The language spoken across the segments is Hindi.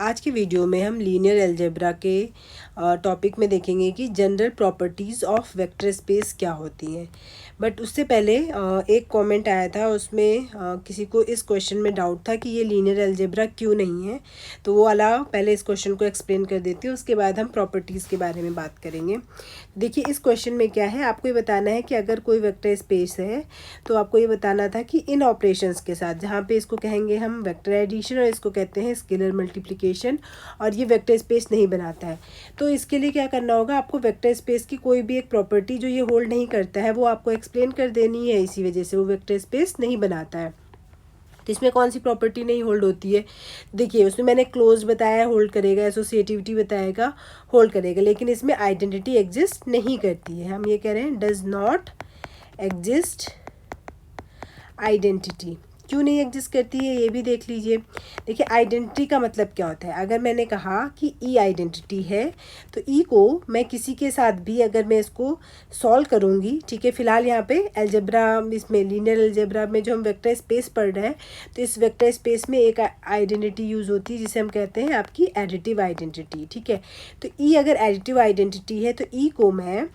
आज की वीडियो में हम लीनियर अलजेब्रा के टॉपिक में देखेंगे कि general properties of vector space क्या होती हैं। बट उससे पहले एक कमेंट आया था, उसमें किसी को इस क्वेश्चन में डाउट था कि ये लीनियर अलजेब्रा क्यों नहीं है। तो वो वाला पहले इस क्वेश्चन को एक्सप्लेन कर देती हूँ, उसके बाद हम प्रॉपर्टीज़ के बारे में बात करेंगे। देखिए, इस क्वेश्चन में क्या है, आपको ये बताना है कि अगर कोई वेक्टर स्पेस है तो आपको ये बताना था कि इन ऑपरेशंस के साथ, जहाँ पे इसको कहेंगे हम वेक्टर एडिशन और इसको कहते हैं स्केलर मल्टीप्लिकेशन, और ये वेक्टर स्पेस नहीं बनाता है। तो इसके लिए क्या करना होगा, आपको वेक्टर स्पेस की कोई भी एक प्रॉपर्टी जो ये होल्ड नहीं करता है वो आपको एक्सप्लेन कर देनी है। इसी वजह से वो वेक्टर स्पेस नहीं बनाता है। तो इसमें कौन सी प्रॉपर्टी नहीं होल्ड होती है? देखिए, उसमें मैंने क्लोज बताया होल्ड करेगा, एसोसिएटिविटी बताएगा होल्ड करेगा, लेकिन इसमें आइडेंटिटी एग्जिस्ट नहीं करती है। हम ये कह रहे हैं डज नॉट एग्जिस्ट आइडेंटिटी। क्यों नहीं एग्जिस्ट करती है ये भी देख लीजिए। देखिए, आइडेंटिटी का मतलब क्या होता है। अगर मैंने कहा कि ई आइडेंटिटी है तो ई को मैं किसी के साथ भी अगर मैं इसको सॉल्व करूँगी, ठीक है, फिलहाल यहाँ पे अलजेब्रा, इसमें लीनियर अलजेब्रा में जो हम वेक्टर स्पेस पढ़ रहे हैं, तो इस वेक्टर स्पेस में एक आइडेंटिटी यूज़ होती है जिसे हम कहते हैं आपकी एडिटिव आइडेंटिटी। ठीक है, तो ई अगर एडिटिव आइडेंटिटी है तो ई को मैं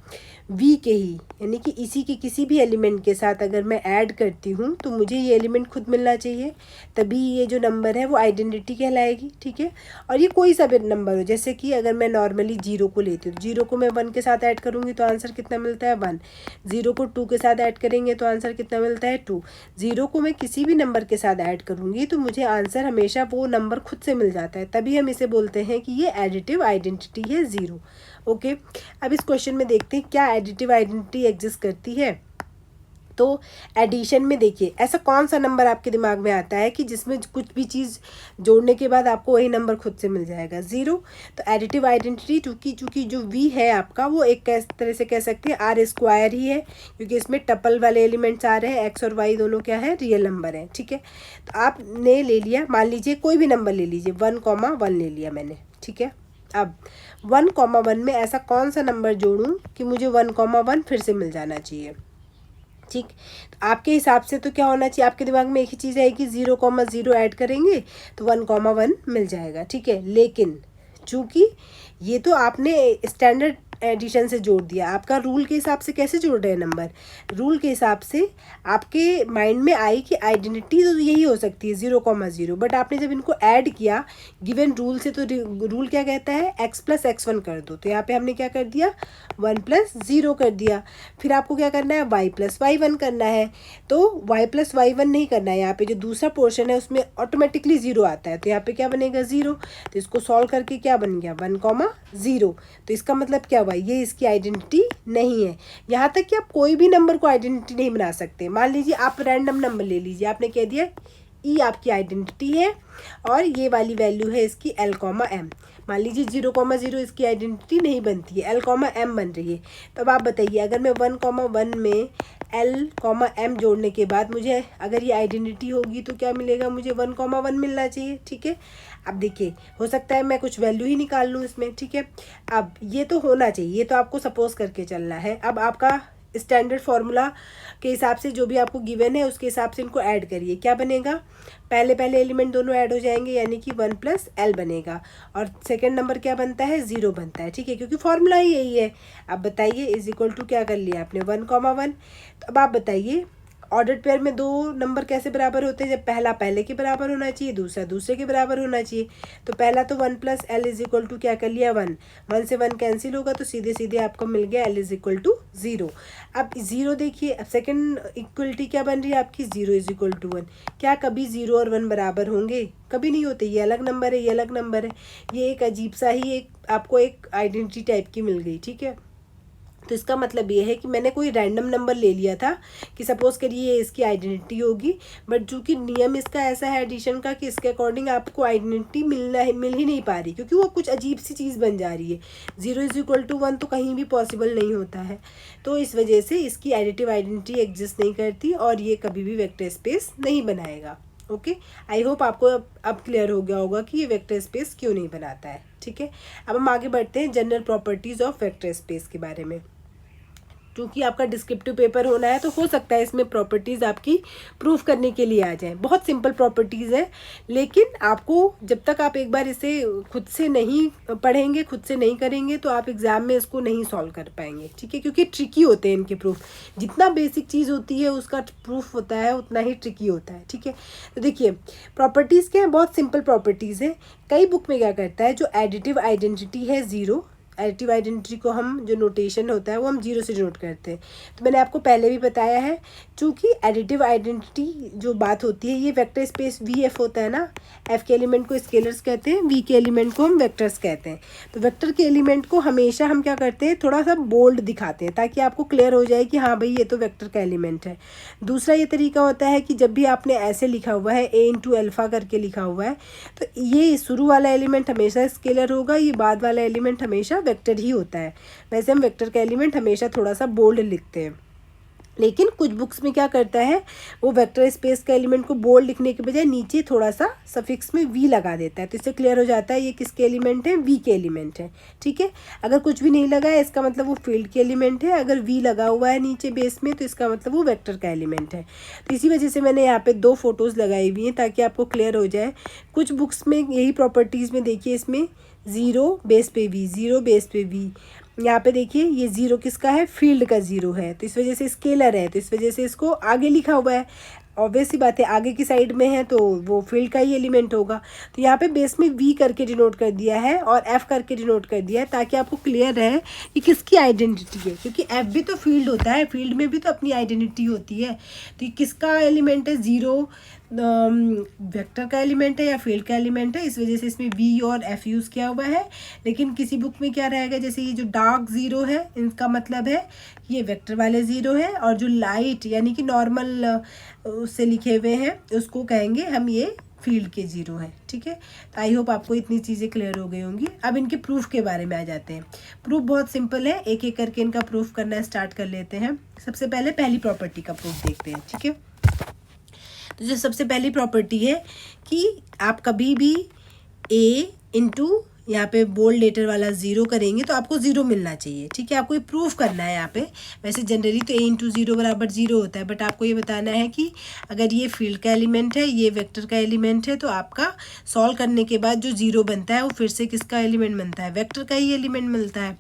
वी के ही, यानी कि इसी के किसी भी एलिमेंट के साथ अगर मैं ऐड करती हूँ तो मुझे ये एलिमेंट खुद मिलना चाहिए, तभी ये जो नंबर है वो आइडेंटिटी कहलाएगी। ठीक है, और ये कोई सा भी नंबर हो, जैसे कि अगर मैं नॉर्मली 0 को लेती हूँ, 0 को मैं 1 के साथ ऐड करूँगी तो आंसर कितना मिलता है 1। 0 को 2 के साथ ऐड करेंगे तो आंसर कितना मिलता है 2। 0 को मैं किसी भी नंबर के साथ ऐड करूँगी तो मुझे आंसर हमेशा वो नंबर खुद से मिल जाता है, तभी हम इसे बोलते हैं कि ये एडिटिव आइडेंटिटी है 0। ओके, अब इस क्वेश्चन में देखते हैं क्या एडिटिव आइडेंटिटी एग्जिस्ट करती है। तो एडिशन में देखिए, ऐसा कौन सा नंबर आपके दिमाग में आता है कि जिसमें कुछ भी चीज़ जोड़ने के बाद आपको वही नंबर खुद से मिल जाएगा, 0। तो एडिटिव आइडेंटिटी चूँकि जो वी है आपका वो एक तरह से कह सकते हैं आर स्क्वायर ही है, क्योंकि इसमें टपल वाले एलिमेंट्स आ रहे हैं, एक्स और वाई दोनों क्या है, रियल नंबर है। ठीक है, तो आपने ले लिया, मान लीजिए कोई भी नंबर ले लीजिए, 1,1 ले लिया मैंने। ठीक है, अब 1,1 में ऐसा कौन सा नंबर जोड़ूं कि मुझे 1,1 फिर से मिल जाना चाहिए। ठीक, तो आपके हिसाब से तो क्या होना चाहिए, आपके दिमाग में एक ही चीज़ है कि 0,0 ऐड करेंगे तो 1,1 मिल जाएगा। ठीक है, लेकिन चूँकि ये तो आपने स्टैंडर्ड एडिशन से जोड़ दिया, आपका रूल के हिसाब से कैसे जोड़ रहे हैं नंबर, रूल के हिसाब से आपके माइंड में आई कि आइडेंटिटी तो यही हो सकती है 0,0, बट आपने जब इनको ऐड किया गिवन रूल से, तो रूल क्या कहता है x + x1 कर दो, तो यहाँ पे हमने क्या कर दिया 1 + 0 कर दिया। फिर आपको क्या करना है y + y1 करना है, तो y + y1 नहीं करना है, यहाँ पे जो दूसरा पोर्शन है उसमें ऑटोमेटिकली 0 आता है, तो यहाँ पे क्या बनेगा 0। तो इसको सॉल्व करके क्या बन गया 1,0। तो इसका मतलब क्या हुआ, ये इसकी आइडेंटिटी नहीं है। यहाँ तक कि आप कोई भी नंबर को आइडेंटिटी नहीं बना सकते। मान लीजिए आप रैंडम नंबर ले लीजिए, आपने कह दिया ई आपकी आइडेंटिटी है और ये वाली वैल्यू है इसकी L,M। मान लीजिए 0,0 इसकी आइडेंटिटी नहीं बनती है, L,M बन रही है। तो अब आप बताइए, अगर मैं 1,1 में L,M जोड़ने के बाद मुझे अगर ये आइडेंटिटी होगी तो क्या मिलेगा, मुझे 1,1 मिलना चाहिए। ठीक है, अब देखिए, हो सकता है मैं कुछ वैल्यू ही निकाल लूँ इसमें। ठीक है, अब ये तो होना चाहिए, ये तो आपको सपोज करके चलना है। अब आपका स्टैंडर्ड फार्मूला के हिसाब से जो भी आपको गिवन है उसके हिसाब से इनको ऐड करिए, क्या बनेगा, पहले एलिमेंट दोनों ऐड हो जाएंगे, यानी कि 1 + L बनेगा, और सेकंड नंबर क्या बनता है 0 बनता है। ठीक है, क्योंकि फार्मूला ही यही है। अब बताइए इज इक्वल टू क्या कर लिया आपने 1,1। तो अब आप बताइए ऑर्डर्ड पेयर में दो नंबर कैसे बराबर होते हैं, जब पहला पहले के बराबर होना चाहिए, दूसरा दूसरे के बराबर होना चाहिए। तो पहला तो 1 + L इज इक्वल टू क्या कर लिया 1, 1 से 1 कैंसिल होगा तो सीधे सीधे आपको मिल गया L इज इक्वल टू 0। अब 0 देखिए, अब सेकंड इक्वलिटी क्या बन रही है आपकी, 0 इज इक्वल टू 1। क्या कभी 0 और 1 बराबर होंगे, कभी नहीं होते, ये अलग नंबर है, ये अलग नंबर है। ये एक अजीब सा ही एक आपको एक आइडेंटिटी टाइप की मिल गई। ठीक है, तो इसका मतलब ये है कि मैंने कोई रैंडम नंबर ले लिया था कि सपोज करिए इसकी आइडेंटिटी होगी, बट चूँकि नियम इसका ऐसा है एडिशन का कि इसके अकॉर्डिंग आपको आइडेंटिटी मिल ही नहीं पा रही, क्योंकि वो कुछ अजीब सी चीज़ बन जा रही है। 0 इज इक्वल टू 1 तो कहीं भी पॉसिबल नहीं होता है, तो इस वजह से इसकी एडिटिव आइडेंटिटी एग्जिस्ट नहीं करती और ये कभी भी वेक्टर स्पेस नहीं बनाएगा। ओके, आई होप आपको अब क्लियर हो गया होगा कि ये वेक्टर स्पेस क्यों नहीं बनाता है। ठीक है, अब हम आगे बढ़ते हैं general properties of vector space के बारे में। क्योंकि आपका डिस्क्रिप्टिव पेपर होना है तो हो सकता है इसमें प्रॉपर्टीज़ आपकी प्रूफ करने के लिए आ जाए। बहुत सिंपल प्रॉपर्टीज़ है, लेकिन आपको जब तक आप एक बार इसे खुद से नहीं पढ़ेंगे, खुद से नहीं करेंगे, तो आप एग्ज़ाम में इसको नहीं सॉल्व कर पाएंगे, ठीक है, क्योंकि ट्रिकी होते हैं इनके प्रूफ। जितना बेसिक चीज़ होती है उसका प्रूफ होता है उतना ही ट्रिकी होता है, ठीक है। तो देखिए प्रॉपर्टीज़ क्या है, बहुत सिंपल प्रॉपर्टीज़ है। कई बुक में क्या करता है, जो एडिटिव आइडेंटिटी है ज़ीरो, एडिटिव आइडेंटिटी को हम जो नोटेशन होता है वो हम जीरो से डिनोट करते हैं। तो मैंने आपको पहले भी बताया है, चूँकि एडिटिव आइडेंटिटी जो बात होती है ये वेक्टर स्पेस वी एफ होता है ना, एफ के एलिमेंट को स्केलर्स कहते हैं, वी के एलिमेंट को हम वेक्टर्स कहते हैं। तो वेक्टर के एलिमेंट को हमेशा हम क्या करते हैं, थोड़ा सा बोल्ड दिखाते हैं ताकि आपको क्लियर हो जाए कि हाँ भाई ये तो वेक्टर का एलिमेंट है। दूसरा ये तरीका होता है कि जब भी आपने ऐसे लिखा हुआ है ए इंटू अल्फ़ा करके लिखा हुआ है, तो ये शुरू वाला एलिमेंट हमेशा स्केलर होगा, ये बाद वाला एलिमेंट हमेशा वेक्टर ही होता है। वैसे हम वेक्टर का एलिमेंट हमेशा थोड़ा सा बोल्ड लिखते हैं, लेकिन कुछ बुक्स में क्या करता है, वो वेक्टर स्पेस का एलिमेंट को बोल्ड लिखने के बजाय नीचे थोड़ा सा सफिक्स में वी लगा देता है, तो इससे क्लियर हो जाता है ये किसके एलिमेंट है, वी के एलिमेंट है, ठीक है। अगर कुछ भी नहीं लगा है इसका मतलब वो फील्ड के एलिमेंट है, अगर वी लगा हुआ है नीचे बेस में तो इसका मतलब वो वेक्टर का एलिमेंट है। तो इसी वजह से मैंने यहाँ पे 2 फोटोज़ लगाई हुई हैं ताकि आपको क्लियर हो जाए। कुछ बुक्स में यही प्रॉपर्टीज़ में देखिए, इसमें ज़ीरो बेस पे वी, ज़ीरो बेस पे वी, यहाँ पे देखिए ये ज़ीरो किसका है, फील्ड का ज़ीरो है, तो इस वजह से स्केलर है, तो इस वजह से इसको आगे लिखा हुआ है। ऑब्वियस सी बात है, आगे की साइड में है तो वो फील्ड का ही एलिमेंट होगा। तो यहाँ पे बेस में वी करके डिनोट कर दिया है और एफ करके डिनोट कर दिया है ताकि आपको क्लियर रहे कि किसकी आइडेंटिटी है, क्योंकि एफ भी तो फील्ड होता है, फील्ड में भी तो अपनी आइडेंटिटी होती है। तो ये किसका एलिमेंट है, ज़ीरो वेक्टर का एलिमेंट है या फील्ड का एलिमेंट है, इस वजह से इसमें वी और एफ यूज़ किया हुआ है। लेकिन किसी बुक में क्या रहेगा, जैसे ये जो डार्क ज़ीरो है इनका मतलब है ये वेक्टर वाले ज़ीरो है, और जो लाइट यानी कि नॉर्मल उससे लिखे हुए हैं उसको कहेंगे हम ये फील्ड के ज़ीरो है, ठीक है। तो आई होप आपको इतनी चीज़ें क्लियर हो गई होंगी। अब इनके प्रूफ के बारे में आ जाते हैं। प्रूफ बहुत सिंपल है, एक एक करके इनका प्रूफ करना स्टार्ट कर लेते हैं। सबसे पहले पहली प्रॉपर्टी का प्रूफ देखते हैं, ठीक है। तो जो सबसे पहली प्रॉपर्टी है कि आप कभी भी a इंटू यहाँ पे बोल्ड लेटर वाला ज़ीरो करेंगे तो आपको ज़ीरो मिलना चाहिए, ठीक है। आपको ये प्रूफ करना है यहाँ पे। वैसे जनरली तो a इंटू ज़ीरो बराबर ज़ीरो होता है, बट आपको ये बताना है कि अगर ये फील्ड का एलिमेंट है, ये वेक्टर का एलिमेंट है, तो आपका सॉल्व करने के बाद जो ज़ीरो बनता है वो फिर से किसका एलिमेंट बनता है, वेक्टर का ही एलिमेंट मिलता है।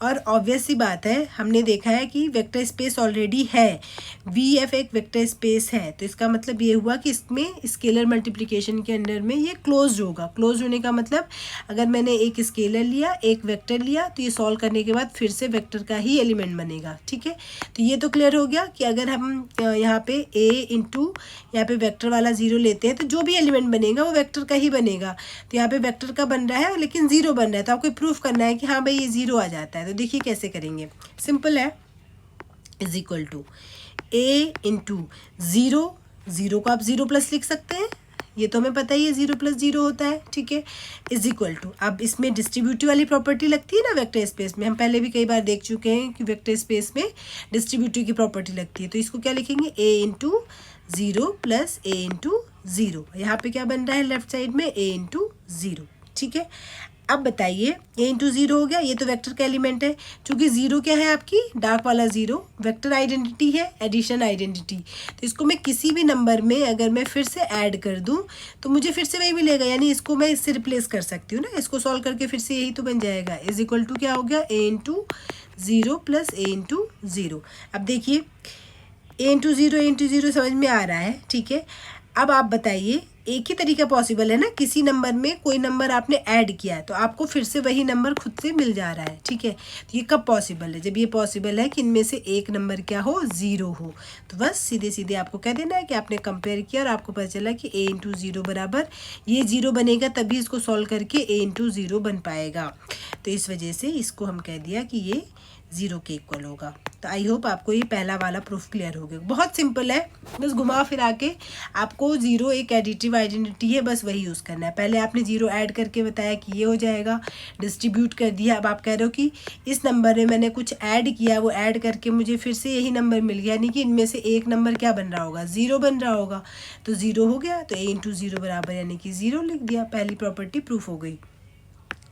और ऑब्वियस सी बात है, हमने देखा है कि वेक्टर स्पेस ऑलरेडी है, वी एफ एक वेक्टर स्पेस है, तो इसका मतलब ये हुआ कि इसमें स्केलर मल्टीप्लिकेशन के अंडर में ये क्लोज होगा। क्लोज होने का मतलब अगर मैंने एक स्केलर लिया, एक वेक्टर लिया, तो ये सॉल्व करने के बाद फिर से वेक्टर का ही एलिमेंट बनेगा, ठीक है। तो ये तो क्लियर हो गया कि अगर हम यहाँ पे a इंटू यहाँ पे वेक्टर वाला ज़ीरो लेते हैं तो जो भी एलिमेंट बनेगा वो वेक्टर का ही बनेगा। तो यहाँ पे वेक्टर का बन रहा है लेकिन ज़ीरो बन रहा है, तो आपको प्रूफ करना है कि हाँ भाई ये ज़ीरो आ जाता है। तो देखिए कैसे करेंगे, सिंपल है, is equal to a into zero, zero को आप ज़ीरो प्लस लिख सकते हैं, ये तो हमें पता ही है ज़ीरो प्लस ज़ीरो होता है, ठीक है, इज इक्वल टू। अब इसमें डिस्ट्रीब्यूटिव वाली प्रॉपर्टी लगती है ना वेक्टर स्पेस में, हम पहले भी कई बार देख चुके हैं कि वेक्टर स्पेस में डिस्ट्रीब्यूटिव की प्रॉपर्टी लगती है। तो इसको क्या लिखेंगे, a into zero plus a into zero, यहाँ पे क्या बन रहा है लेफ्ट साइड में a इंटू ज़ीरो, ठीक है। अब बताइए a इंटू ज़ीरो हो गया, ये तो वेक्टर का एलिमेंट है, क्योंकि ज़ीरो क्या है आपकी डार्क वाला ज़ीरो, वेक्टर आइडेंटिटी है, एडिशन आइडेंटिटी। तो इसको मैं किसी भी नंबर में अगर मैं फिर से ऐड कर दूं तो मुझे फिर से वही मिलेगा, यानी इसको मैं इससे रिप्लेस कर सकती हूँ ना, इसको सॉल्व करके फिर से यही तो बन जाएगा, इज इक्वल टू क्या हो गया, a into zero plus a into zero. अब देखिए a इंटू ज़ीरो समझ में आ रहा है, ठीक है। अब आप बताइए, एक ही तरीका पॉसिबल है ना, किसी नंबर में कोई नंबर आपने ऐड किया है तो आपको फिर से वही नंबर खुद से मिल जा रहा है, ठीक है। तो ये कब पॉसिबल है, जब ये पॉसिबल है कि इनमें से एक नंबर क्या हो, ज़ीरो हो। तो बस सीधे सीधे आपको कह देना है कि आपने कंपेयर किया और आपको पता चला कि a इंटू ज़ीरो बराबर ये ज़ीरो बनेगा, तभी इसको सॉल्व करके a इंटू ज़ीरो बन पाएगा। तो इस वजह से इसको हम कह दिया कि ये ज़ीरो के इक्वल होगा। तो आई होप आपको ये पहला वाला प्रूफ क्लियर हो गया। बहुत सिंपल है, बस घुमा फिरा के आपको ज़ीरो एक एडिटिव आइडेंटिटी है, बस वही यूज़ करना है। पहले आपने ज़ीरो ऐड करके बताया कि ये हो जाएगा, डिस्ट्रीब्यूट कर दिया। अब आप कह रहे हो कि इस नंबर में मैंने कुछ ऐड किया, वो ऐड करके मुझे फिर से यही नंबर मिल गया, यानी कि इनमें से एक नंबर क्या बन रहा होगा, ज़ीरो बन रहा होगा। तो ज़ीरो हो गया, तो a इंटू ज़ीरो बराबर यानी कि ज़ीरो लिख दिया, पहली प्रॉपर्टी प्रूफ हो गई।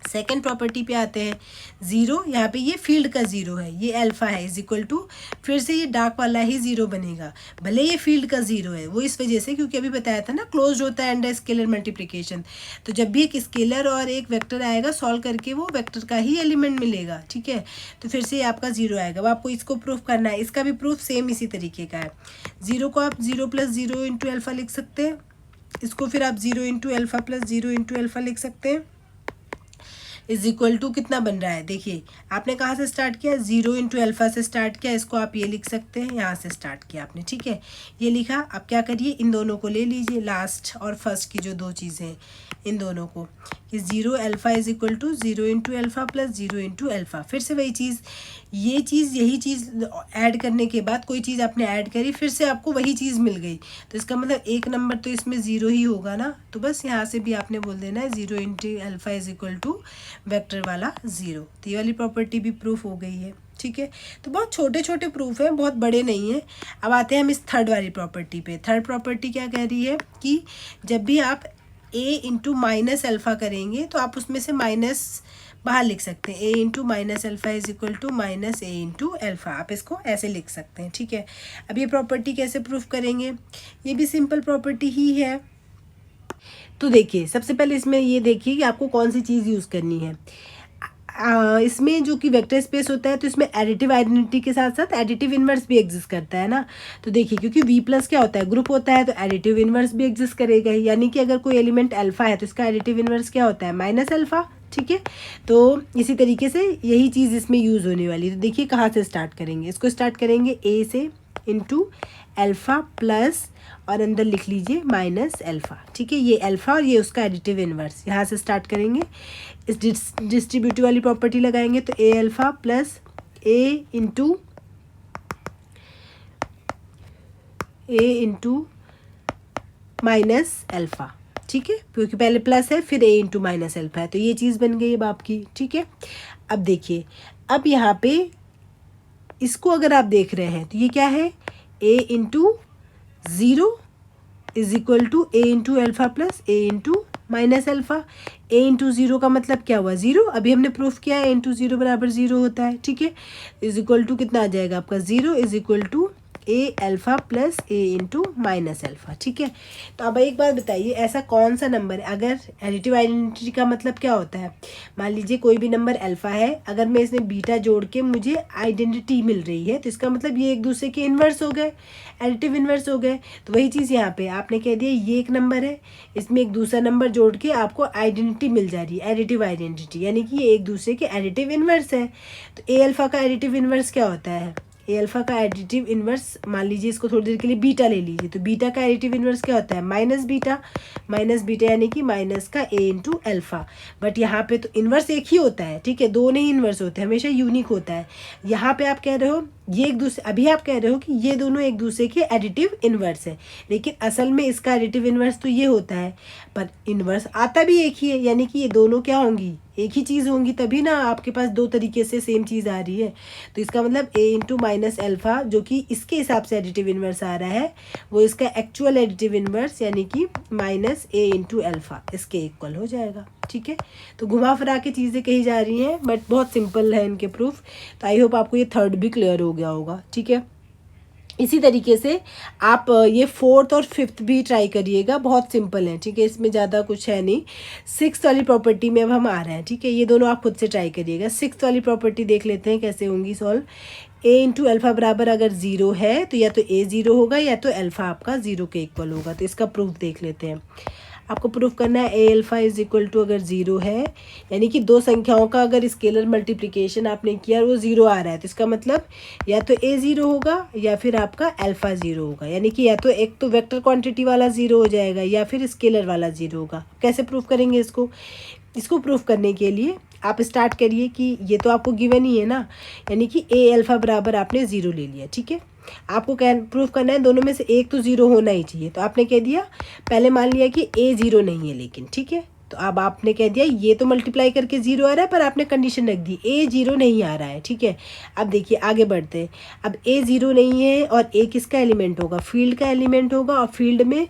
सेकेंड प्रॉपर्टी पे आते हैं, ज़ीरो, यहाँ पे ये फील्ड का ज़ीरो है, ये अल्फ़ा है इज इक्वल टू, फिर से ये डार्क वाला ही ज़ीरो बनेगा, भले ये फील्ड का ज़ीरो है, वो इस वजह से क्योंकि अभी बताया था ना क्लोज होता है अंडर स्केलर मल्टीप्लिकेशन, तो जब भी एक स्केलर और एक वेक्टर आएगा सॉल्व करके वो वेक्टर का ही एलिमेंट मिलेगा, ठीक है, तो फिर से ये आपका ज़ीरो आएगा। अब आपको इसको प्रूफ करना है, इसका भी प्रूफ सेम इसी तरीके का है। ज़ीरो को आप zero plus zero into alpha लिख सकते हैं, इसको फिर आप zero into alpha plus zero into alpha लिख सकते हैं, इज इक्वल टू कितना बन रहा है, देखिए आपने कहाँ से स्टार्ट किया, ज़ीरो इंटू अल्फ़ा से स्टार्ट किया, इसको आप ये लिख सकते हैं, यहाँ से स्टार्ट किया आपने, ठीक है, ये लिखा। अब क्या करिए, इन दोनों को ले लीजिए, लास्ट और फर्स्ट की जो दो चीज़ें हैं इन दोनों को, कि zero alpha is equal to zero into alpha plus zero into alpha, फिर से वही चीज़, ये चीज़ यही चीज़ ऐड करने के बाद कोई चीज़ आपने ऐड करी, फिर से आपको वही चीज़ मिल गई, तो इसका मतलब एक नंबर तो इसमें ज़ीरो ही होगा ना, तो बस यहाँ से भी आपने बोल देना है zero into alpha is equal to vector वाला ज़ीरो। तो ये वाली प्रॉपर्टी भी प्रूफ हो गई है, ठीक है। तो बहुत छोटे छोटे प्रूफ हैं, बहुत बड़े नहीं हैं। अब आते हैं हम इस थर्ड वाली प्रॉपर्टी पे। थर्ड प्रॉपर्टी क्या कह रही है कि जब भी आप a इंटू माइनस अल्फ़ा करेंगे तो आप उसमें से माइनस बाहर लिख सकते हैं, a into minus alpha is equal to minus a into alpha, आप इसको ऐसे लिख सकते हैं, ठीक है। अब ये प्रॉपर्टी कैसे प्रूफ करेंगे, ये भी सिंपल प्रॉपर्टी ही है। तो देखिए सबसे पहले इसमें ये देखिए कि आपको कौन सी चीज़ यूज़ करनी है। इसमें जो कि वेक्टर स्पेस होता है तो इसमें एडिटिव आइडेंटिटी के साथ साथ एडिटिव इन्वर्स भी एग्जिस्ट करता है ना। तो देखिए क्योंकि वी प्लस क्या होता है, ग्रुप होता है, तो एडिटिव इन्वर्स भी एग्जिस्ट करेगा ही, यानी कि अगर कोई एलिमेंट अल्फ़ा है तो इसका एडिटिव इन्वर्स क्या होता है, माइनस अल्फ़ा, ठीक है। तो इसी तरीके से यही चीज़ इसमें यूज़ होने वाली है। तो देखिए कहाँ से स्टार्ट करेंगे, इसको स्टार्ट करेंगे ए से इंटू अल्फ़ा प्लस और अंदर लिख लीजिए माइनस अल्फ़ा, ठीक है। ये अल्फ़ा और ये उसका एडिटिव इन्वर्स, यहाँ से स्टार्ट करेंगे, इस डिस्ट्रीब्यूटिव वाली प्रॉपर्टी लगाएंगे तो ए अल्फ़ा प्लस ए इंटू माइनस अल्फ़ा, ठीक है, क्योंकि पहले प्लस है फिर ए इंटू माइनस अल्फ़ा है, तो ये चीज़ बन गई अब आपकी, ठीक है। अब देखिए, अब यहाँ पे इसको अगर आप देख रहे हैं तो ये क्या है, A into zero is equal to A into alpha plus A into minus alpha. A into zero का मतलब क्या हुआ, ज़ीरो, अभी हमने प्रूफ किया है ए इंटू ज़ीरो बराबर ज़ीरो होता है, ठीक है। इज इक्वल टू कितना आ जाएगा आपका, zero is equal to a alpha plus A into minus alpha, ठीक है। तो अब एक बात बताइए, ऐसा कौन सा नंबर है, अगर एडिटिव आइडेंटिटी का मतलब क्या होता है, मान लीजिए कोई भी नंबर अल्फ़ा है, अगर मैं इसमें बीटा जोड़ के मुझे आइडेंटिटी मिल रही है तो इसका मतलब ये एक दूसरे के इन्वर्स हो गए, एडिटिव इन्वर्स हो गए। तो वही चीज़ यहाँ पे आपने कह दिया ये एक नंबर है, इसमें एक दूसरा नंबर जोड़ के आपको आइडेंटिटी मिल जा रही है, एडिटिव आइडेंटिटी, यानी कि ये एक दूसरे के एडिटिव इन्वर्स है। तो ए अल्फ़ा का एडिटिव इन्वर्स क्या होता है, ए अल्फ़ा का एडिटिव इन्वर्स, मान लीजिए इसको थोड़ी देर के लिए बीटा ले लीजिए, तो बीटा का एडिटिव इन्वर्स क्या होता है, माइनस बीटा यानी कि माइनस का ए इंटू अल्फ़ा। बट यहाँ पे तो इन्वर्स एक ही होता है, ठीक है, दो नहीं इन्वर्स होते हैं, हमेशा यूनिक होता है। यहाँ पे आप कह रहे हो ये एक दूसरे, अभी आप कह रहे हो कि ये दोनों एक दूसरे के एडिटिव इन्वर्स है, लेकिन असल में इसका एडिटिव इन्वर्स तो ये होता है, पर इन्वर्स आता भी एक ही है, यानी कि ये दोनों क्या होंगी, एक ही चीज़ होंगी, तभी ना आपके पास दो तरीके से सेम चीज़ आ रही है। तो इसका मतलब ए इंटू माइनस अल्फ़ा जो कि इसके हिसाब से एडिटिव इन्वर्स आ रहा है, वो इसका एक्चुअल एडिटिव इन्वर्स यानी कि माइनस ए इंटू अल्फ़ा इसके इक्वल हो जाएगा, ठीक है। तो घुमा फिरा के चीज़ें कही जा रही हैं, बट बहुत सिंपल है इनके प्रूफ। तो आई होप आपको ये थर्ड भी क्लियर हो गया होगा, ठीक है। इसी तरीके से आप ये फोर्थ और फिफ्थ भी ट्राई करिएगा, बहुत सिंपल है, ठीक है, इसमें ज़्यादा कुछ है नहीं। सिक्स्थ वाली प्रॉपर्टी में अब हम आ रहे हैं, ठीक है, ये दोनों आप खुद से ट्राई करिएगा। सिक्स्थ वाली प्रॉपर्टी देख लेते हैं कैसे होंगी सॉल्व। ए इंटू अल्फ़ा बराबर अगर ज़ीरो है तो या तो ए ज़ीरो होगा या तो अल्फ़ा आपका ज़ीरो के इक्वल होगा। तो इसका प्रूफ देख लेते हैं। आपको प्रूफ करना है ए अल्फ़ा इज इक्वल टू अगर ज़ीरो है, यानी कि दो संख्याओं का अगर स्केलर मल्टीप्लिकेशन आपने किया और वो ज़ीरो आ रहा है, तो इसका मतलब या तो ए ज़ीरो होगा या फिर आपका अल्फ़ा ज़ीरो होगा, यानी कि या तो एक तो वेक्टर क्वांटिटी वाला ज़ीरो हो जाएगा या फिर स्केलर वाला ज़ीरो होगा। कैसे प्रूफ करेंगे इसको प्रूफ करने के लिए आप स्टार्ट करिए कि ये तो आपको गिवन ही है ना, यानी कि ए अल्फ़ा बराबर आपने ज़ीरो ले लिया, ठीक है। आपको प्रूफ करना है दोनों में से एक तो ज़ीरो होना ही चाहिए, तो आपने कह दिया, पहले मान लिया कि ए ज़ीरो नहीं है लेकिन, ठीक है, तो अब आपने कह दिया ये तो मल्टीप्लाई करके ज़ीरो आ रहा है, पर आपने कंडीशन रख दी ए ज़ीरो नहीं आ रहा है, ठीक है। अब देखिए आगे बढ़ते हैं। अब ए ज़ीरो नहीं है और ए किसका एलिमेंट होगा, फील्ड का एलिमेंट होगा, और फील्ड में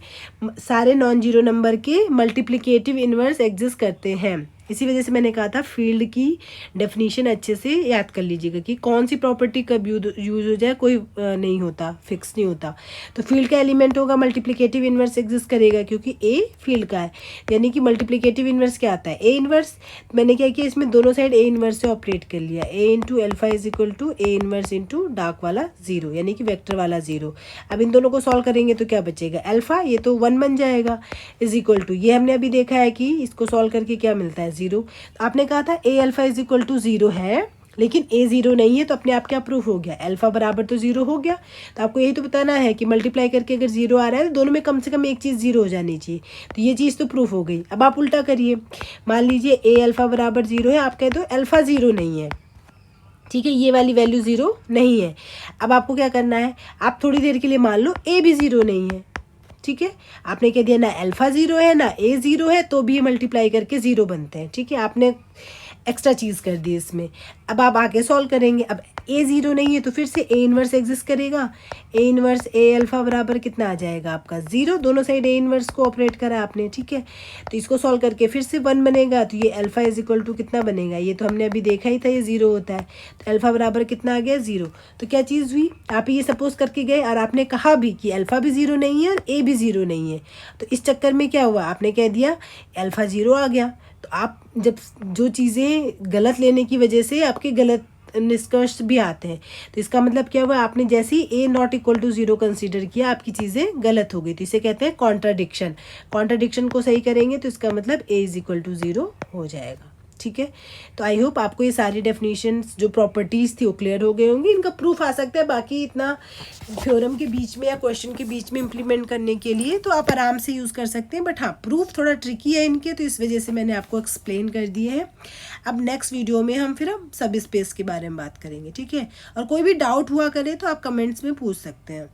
सारे नॉन जीरो नंबर के मल्टीप्लिकेटिव इन्वर्स एग्जिस्ट करते हैं, इसी वजह से मैंने कहा था फील्ड की डेफिनेशन अच्छे से याद कर लीजिएगा कि कौन सी प्रॉपर्टी कब यूज हो जाए, कोई नहीं होता, फिक्स नहीं होता। तो फील्ड का एलिमेंट होगा मल्टीप्लिकेटिव इन्वर्स एग्जिस्ट करेगा, क्योंकि ए फील्ड का है, यानी कि मल्टीप्लिकेटिव इन्वर्स क्या आता है, ए इन्वर्स। मैंने क्या किया, इसमें दोनों साइड ए इन्वर्स से ऑपरेट कर लिया, A into alpha is equal to A inverse into dark वाला 0, यानी कि वेक्टर वाला 0। अब इन दोनों को सॉल्व करेंगे तो क्या बचेगा, अल्फा, ये तो 1 बन जाएगा, इज इक्वल टू, ये हमने अभी देखा है कि इसको सॉल्व करके क्या मिलता है 0। तो आपने कहा था ए अल्फा इज इक्वल टू 0 है, लेकिन ए 0 नहीं है, तो अपने आप क्या प्रूफ हो गया, अल्फा बराबर तो 0 हो गया। तो आपको यही तो बताना है कि मल्टीप्लाई करके अगर 0 आ रहा है तो दोनों में कम से कम एक चीज़ 0 हो जानी चाहिए। तो ये चीज़ तो प्रूफ हो गई। अब आप उल्टा करिए, मान लीजिए ए अल्फा बराबर 0 है, आप कह दो अल्फा 0 नहीं है, ठीक है, ये वाली वैल्यू 0 नहीं है। अब आपको क्या करना है, आप थोड़ी देर के लिए मान लो ए भी 0 नहीं है, ठीक है, आपने कह दिया ना अल्फा 0 है ना ए 0 है, तो भी ये मल्टीप्लाई करके 0 बनते हैं, ठीक है, आपने एक्स्ट्रा चीज़ कर दी इसमें। अब आप आगे सॉल्व करेंगे, अब ए 0 नहीं है तो फिर से ए इन्वर्स एग्जिस्ट करेगा, ए इन्वर्स ए अल्फा बराबर कितना आ जाएगा आपका 0, दोनों साइड ए इन्वर्स को ऑपरेट करा आपने, ठीक है। तो इसको सॉल्व करके फिर से 1 बनेगा, तो ये अल्फा इज इक्वल टू कितना बनेगा, ये तो हमने अभी देखा ही था ये 0 होता है, तो अल्फा बराबर कितना आ गया 0। तो क्या चीज़ हुई, आप ये सपोज करके गए और आपने कहा भी कि अल्फा भी 0 नहीं है और ए भी 0 नहीं है, तो इस चक्कर में क्या हुआ, आपने कह दिया अल्फा 0 आ गया। तो आप जब जो चीज़ें गलत लेने की वजह से आपके गलत निष्कर्ष भी आते हैं, तो इसका मतलब क्या हुआ, आपने जैसे ही ए नॉट इक्वल टू 0 कंसीडर किया, आपकी चीज़ें गलत हो गई, तो इसे कहते हैं कॉन्ट्राडिक्शन। कॉन्ट्राडिक्शन को सही करेंगे तो इसका मतलब ए इज इक्वल टू 0 हो जाएगा, ठीक है। तो आई होप आपको ये सारी डेफिनेशंस जो प्रॉपर्टीज़ थी वो क्लियर हो गए होंगे। इनका प्रूफ आ सकता है, बाकी इतना थ्योरम के बीच में या क्वेश्चन के बीच में इम्प्लीमेंट करने के लिए तो आप आराम से यूज़ कर सकते हैं, बट हाँ प्रूफ थोड़ा ट्रिकी है इनके, तो इस वजह से मैंने आपको एक्सप्लेन कर दिए हैं। अब नेक्स्ट वीडियो में हम सब स्पेस के बारे में बात करेंगे, ठीक है। और कोई भी डाउट हुआ करे तो आप कमेंट्स में पूछ सकते हैं।